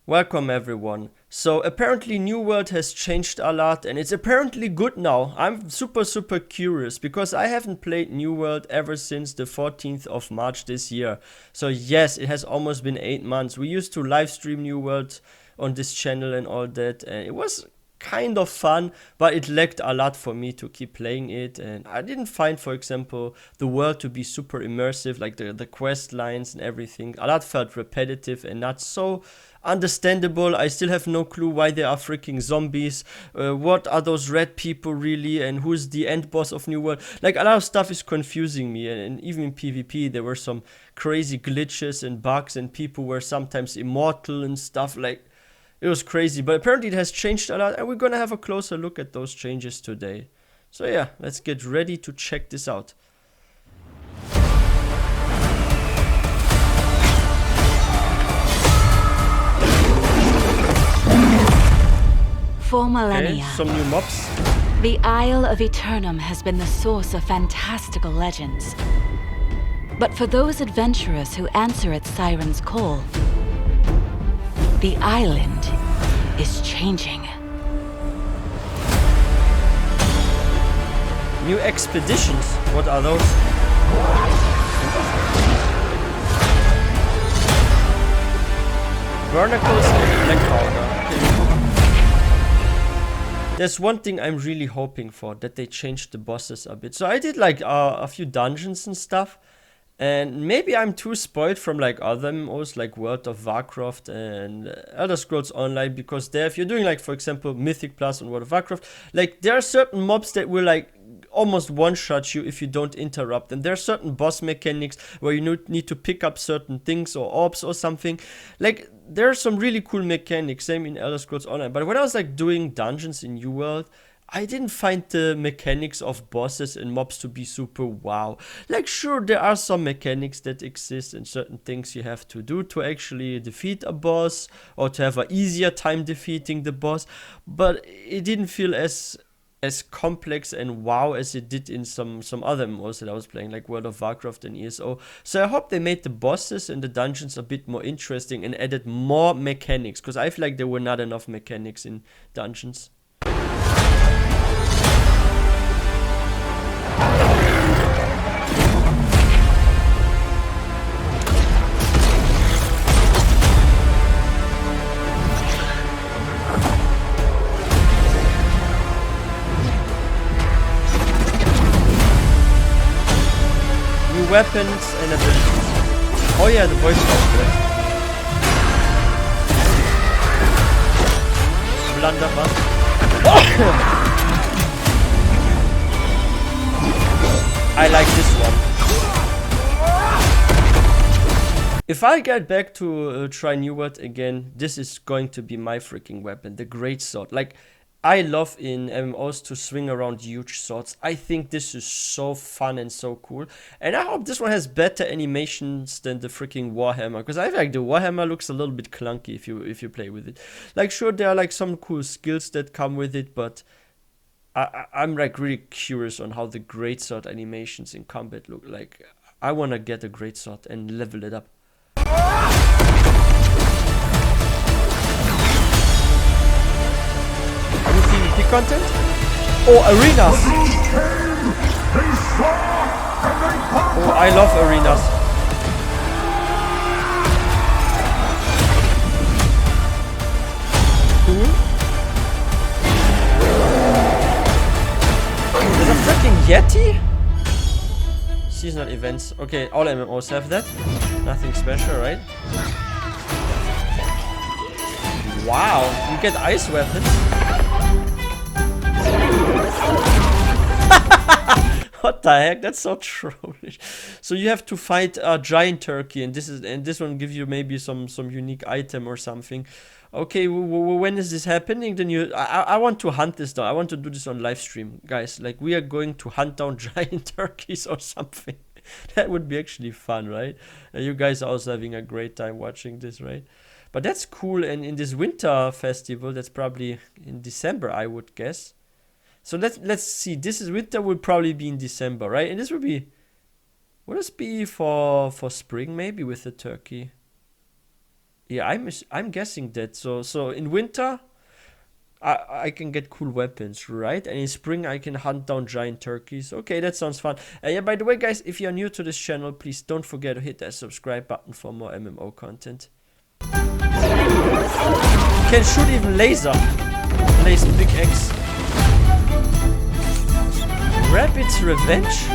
Welcome everyone. So apparently New World has changed a lot and it's apparently good now. I'm super curious because I haven't played New World ever since the 14th of March this year. So yes, it has almost been 8 months. We used to live stream New World on this channel and all that, and it was kind of fun, but it lacked a lot for me to keep playing it. And I didn't find, for example, the world to be super immersive, like the quest lines and everything. A lot felt repetitive and not so understandable. I still have no clue why they are freaking zombies. What are those red people really, and who's the end boss of New World? Like, a lot of stuff is confusing me, and even in PvP there were some crazy glitches and bugs, and people were sometimes immortal and stuff. Like, it was crazy, but apparently it has changed a lot, and we're gonna have a closer look at those changes today. So yeah, let's get ready to check this out. For millennia, Okay, some new mobs. the Isle of Eternum has been the source of fantastical legends. But for those adventurers who answer its siren's call, the island is changing. New expeditions. What are those? Barnacles and black powder. Okay. There's one thing I'm really hoping for, that they changed the bosses a bit. So I did like a few dungeons and stuff. And maybe I'm too spoiled from like other MMOs like World of Warcraft and Elder Scrolls Online, because there, if you're doing like, for example, Mythic Plus on World of Warcraft, like there are certain mobs that will like almost one-shot you if you don't interrupt. And there are certain boss mechanics where you need to pick up certain things or orbs or something. Like, there are some really cool mechanics, same in Elder Scrolls Online. But when I was like doing dungeons in New World, I didn't find the mechanics of bosses and mobs to be super wow. Like, sure, there are some mechanics that exist and certain things you have to do to actually defeat a boss or to have an easier time defeating the boss, but it didn't feel as complex and wow as it did in some other MMOs that I was playing, like World of Warcraft and ESO. So I hope they made the bosses and the dungeons a bit more interesting and added more mechanics, because I feel like there were not enough mechanics in dungeons. Weapons and abilities. Oh yeah, the voice software. Blunderbuss. I like this one. If I get back to try New World again, this is going to be my freaking weapon, the Great Sword. Like, I love in MMOs to swing around huge swords. I think this is so fun and so cool. And I hope this one has better animations than the freaking Warhammer, because I feel like the Warhammer looks a little bit clunky if you play with it. Like, sure, there are like some cool skills that come with it, but I'm like really curious on how the greatsword animations in combat look like. I want to get a greatsword and level it up. PvP content? Oh, arenas! Oh, I love arenas. Cool. There's a freaking Yeti? Seasonal events. Okay, all MMOs have that. Nothing special, right? Wow, you get ice weapons. What the heck? That's so trollish. So you have to fight a giant turkey, and this one gives you maybe some unique item or something. Okay, when is this happening? Then I want to hunt this down. I want to do this on live stream, guys. Like, we are going to hunt down giant turkeys or something. That would be actually fun, right? You guys are also having a great time watching this, right? But that's cool. And in this winter festival, that's probably in December, I would guess. So let's see. This is winter, will probably be in December, right? And this will this be for spring maybe with the turkey? Yeah, I'm guessing that. So in winter, I can get cool weapons, right? And in spring, I can hunt down giant turkeys. Okay, that sounds fun. Yeah, by the way, guys, if you're new to this channel, please don't forget to hit that subscribe button for more MMO content. Can shoot even laser. Laser big X. Rabbit's Revenge?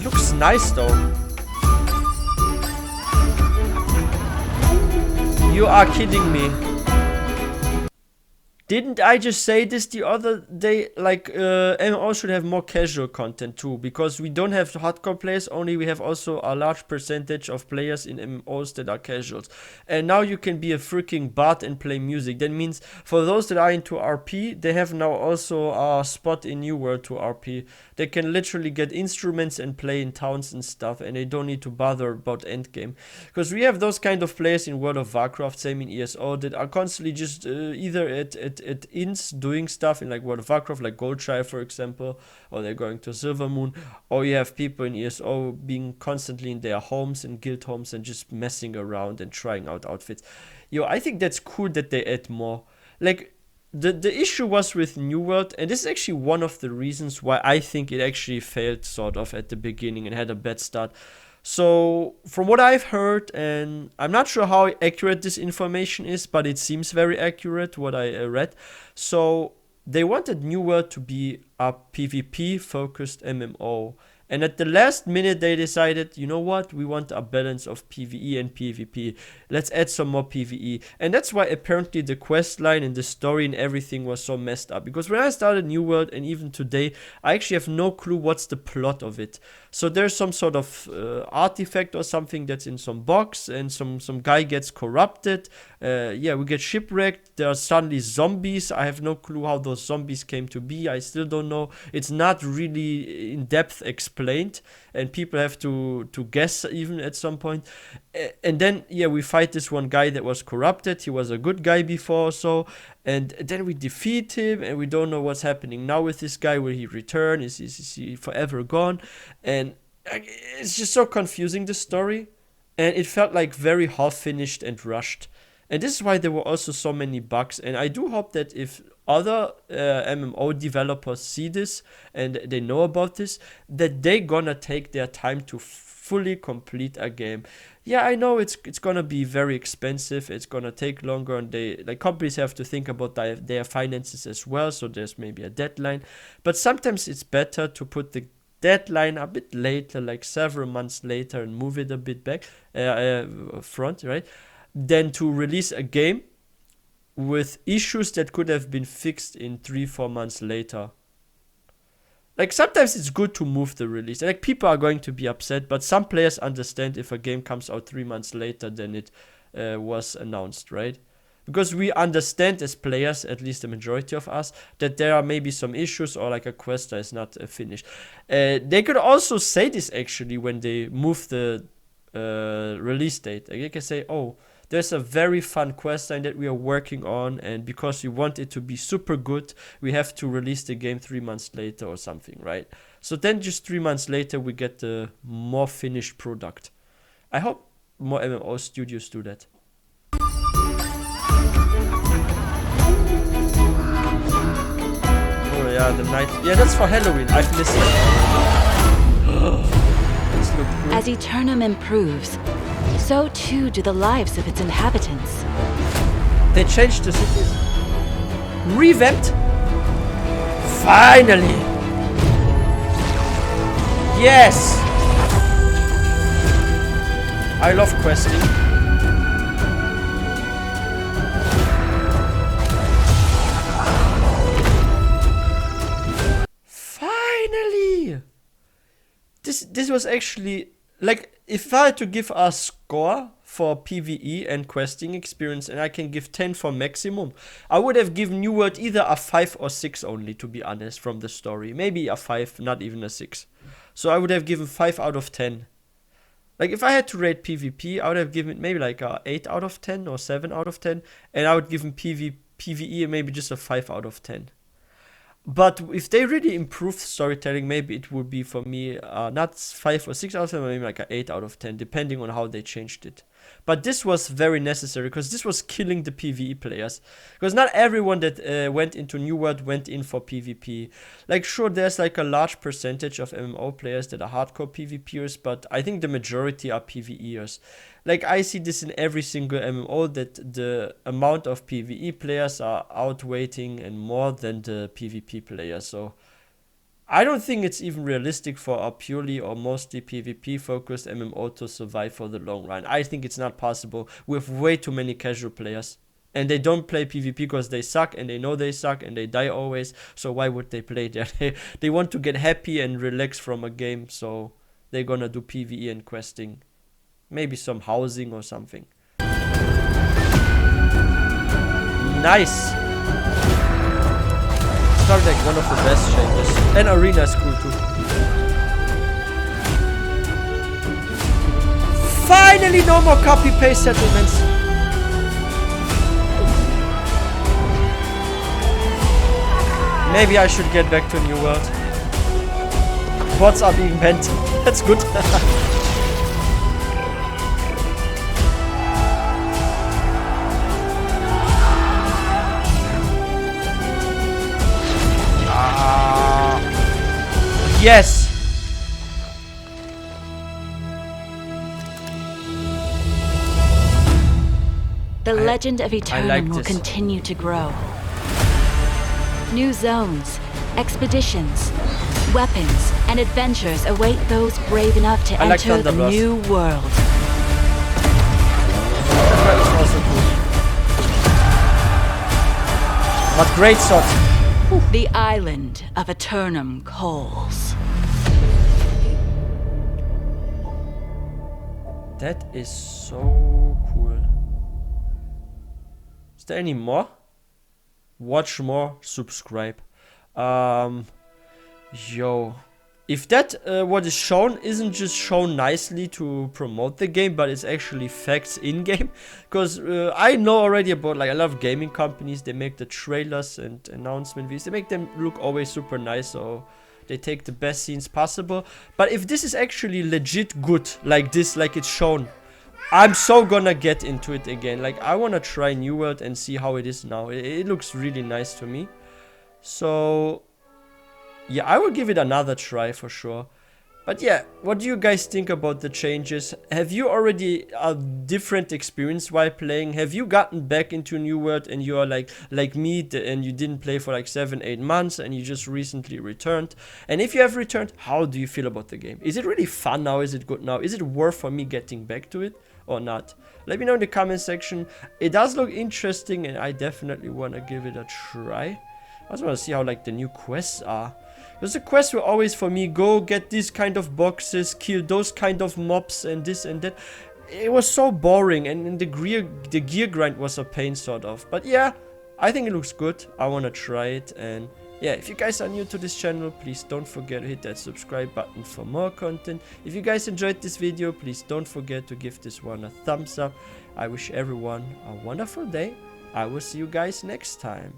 Looks nice though. You are kidding me. Didn't I just say this the other day? Like, MMO should have more casual content too, because we don't have hardcore players, only we have also a large percentage of players in MMOs that are casuals. And now you can be a freaking bard and play music. That means for those that are into RP, they have now also a spot in New World to RP. They can literally get instruments and play in towns and stuff, and they don't need to bother about endgame. Because we have those kind of players in World of Warcraft, same in ESO, that are constantly just either at inns doing stuff in like World of Warcraft, like Goldshire for example, or they're going to Silvermoon, or you have people in ESO being constantly in their homes and guild homes and just messing around and trying out outfits. Yo, I think that's cool that they add more. Like, the issue was with New World, and this is actually one of the reasons why I think it actually failed sort of at the beginning and had a bad start. So, from what I've heard, and I'm not sure how accurate this information is, but it seems very accurate, what I read. So, they wanted New World to be a PvP focused MMO. And at the last minute, they decided, you know what, we want a balance of PvE and PvP. Let's add some more PvE. And that's why apparently the quest line and the story and everything was so messed up. Because when I started New World, and even today, I actually have no clue what's the plot of it. So there's some sort of artifact or something that's in some box, and some guy gets corrupted. Yeah, we get shipwrecked. There are suddenly zombies. I have no clue how those zombies came to be. I still don't know. It's not really in depth explained, and people have to guess even at some point. And then, yeah, we fight this one guy that was corrupted. He was a good guy before, so. And then we defeat him, and we don't know what's happening now with this guy. Will he return? Is he forever gone? And it's just so confusing, the story. And it felt like very half-finished and rushed. And this is why there were also so many bugs. And I do hope that if other MMO developers see this and they know about this, that they gonna take their time to fully complete a game. Yeah, I know it's gonna be very expensive. It's gonna take longer, and companies have to think about their finances as well. So there's maybe a deadline, but sometimes it's better to put the deadline a bit later, like several months later, and move it a bit back front, right? Than to release a game with issues that could have been fixed in 3-4 months later. Like, sometimes it's good to move the release. Like, people are going to be upset, but some players understand if a game comes out 3 months later than it was announced, right? Because we understand as players, at least the majority of us, that there are maybe some issues or like a quest that is not finished. They could also say this actually when they move the release date. Like, they can say, oh, there's a very fun quest line that we are working on, and because we want it to be super good, we have to release the game 3 months later or something, right? So then just 3 months later, we get the more finished product. I hope more MMO studios do that. Oh yeah, the night. Yeah, that's for Halloween. I've missed it. This looked cool. As Eternum improves, so too do the lives of its inhabitants. They changed the cities. Revamped? Finally! Yes! I love questing. Finally! This was actually, like, if I had to give a score for PvE and questing experience, and I can give 10 for maximum, I would have given New World either a 5 or 6 only, to be honest, from the story. Maybe a 5, not even a 6. So I would have given 5 out of 10. Like, if I had to rate PvP, I would have given it maybe like a 8 out of 10 or 7 out of 10. And I would give PvE maybe just a 5 out of 10. But if they really improve storytelling, maybe it would be for me not 5 or 6 out of 10, maybe like an 8 out of 10, depending on how they changed it. But this was very necessary because this was killing the PvE players. Because not everyone that went into New World went in for PvP. Like, sure, there's like a large percentage of MMO players that are hardcore PvPers, but I think the majority are PvEers. Like, I see this in every single MMO that the amount of PvE players are outweighing and more than the PvP players. So I don't think it's even realistic for a purely or mostly PvP focused MMO to survive for the long run. I think it's not possible with way too many casual players. And they don't play PvP because they suck and they know they suck and they die always. So why would they play there? They want to get happy and relax from a game. So they're gonna do PvE and questing. Maybe some housing or something. Nice. It's probably like one of the best changes. And arena is cool too. Finally, no more copy-paste settlements. Maybe I should get back to New World. Bots are being banned. That's good. Yes! The legend of Eternum will this. continue to grow. New zones, expeditions, weapons, and adventures await those brave enough to I like enter the Thunderblast. new world. That is also cool. But great shot. The island of Eternum calls. That is so cool. Is there any more? Watch more, subscribe. Yo. If that what is shown isn't just shown nicely to promote the game, but it's actually facts in-game. Because I know already about like a lot of gaming companies, they make the trailers and announcement videos. They make them look always super nice, so they take the best scenes possible. But if this is actually legit good, like this, like it's shown, I'm so gonna get into it again. Like, I wanna try New World and see how it is now. It looks really nice to me. So yeah, I will give it another try for sure. But yeah, what do you guys think about the changes? Have you already a different experience while playing? Have you gotten back into New World and you are like me and you didn't play for like 7-8 months and you just recently returned? And if you have returned, how do you feel about the game? Is it really fun now? Is it good now? Is it worth for me getting back to it or not? Let me know in the comment section. It does look interesting and I definitely want to give it a try. I just want to see how like the new quests are. Because the quests were always for me, go get these kind of boxes, kill those kind of mobs and this and that. It was so boring and the gear grind was a pain sort of. But yeah, I think it looks good. I want to try it. And yeah, if you guys are new to this channel, please don't forget to hit that subscribe button for more content. If you guys enjoyed this video, please don't forget to give this one a thumbs up. I wish everyone a wonderful day. I will see you guys next time.